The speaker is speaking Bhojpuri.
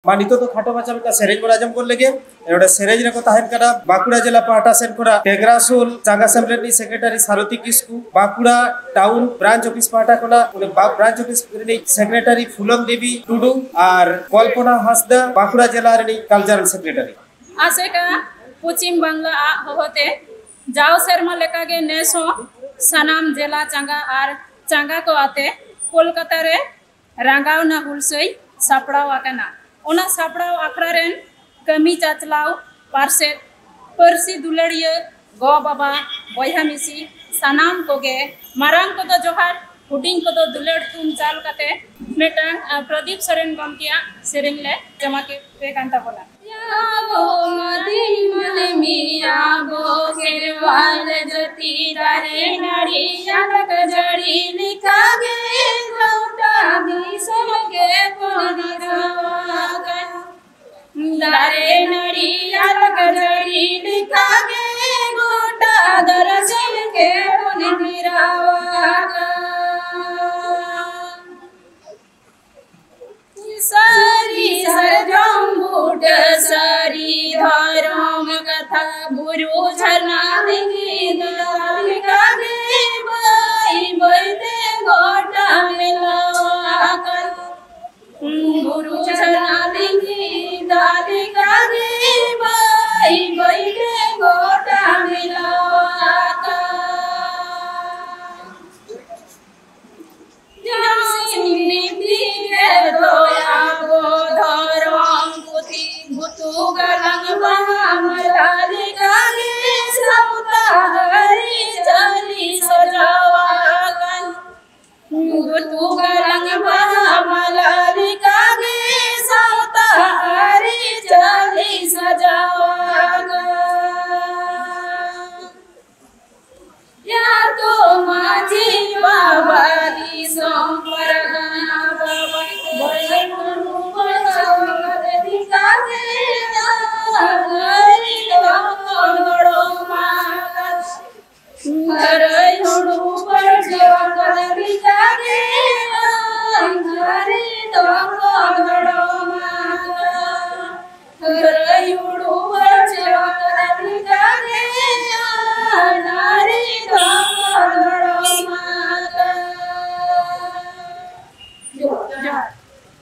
मा नितो तो खाटो माचा में सेरेज बड़ा जम कर लगे एरोडे सेरेज रे को ताहेन करा बाकुड़ा जिला पाटा सेन खोरा टेग्रासुल चांगा सेमलेटनी सेक्रेटरी सारथी Kisku Bankura town branch office पाटा कोला उने ब्रांच ऑफिस रे सेक्रेटरी फुलम देवी टुडू और कल्पना हासदा बाकुड़ा जिला रे कल्चरल सेक्रेटरी आसेका पश्चिम बांगला होते जाओ शर्मा लेका के नेसो सनाम जिला चांगा और चांगा को आते कोलकाता रे रांगावना हुलसई सापड़ाव आकना ओना सापड़ाव आखड़ा रेन कमी चाचलाव पारसे परसी दुलड़िया गो बाबा बया मिसी सानाम कोगे मारांग को तो जोहार हुडिंग को तो दुलड़ तुम चाल काते मेटांग प्रदीप सरेन गमकिया सेरेन ले जमा के पे कांता बोला याबो मदी मिया बो खेरवाल जती तारे नड़ी यालक जड़ी लिखा गे गौटा भी समगे पानी रवागन दारे नड़ी यालक जड़ी लिखा गे गौटा दरसल के पानी रवागन सारी सरजम्बुट सारी धर्म कथा गुरु झरना दिंगी दालिका गे बाई बैठे गोटा मिलवा कर गुरु झरना दिंगी दालिका गे बाई बैठे गोटा मिलवा कर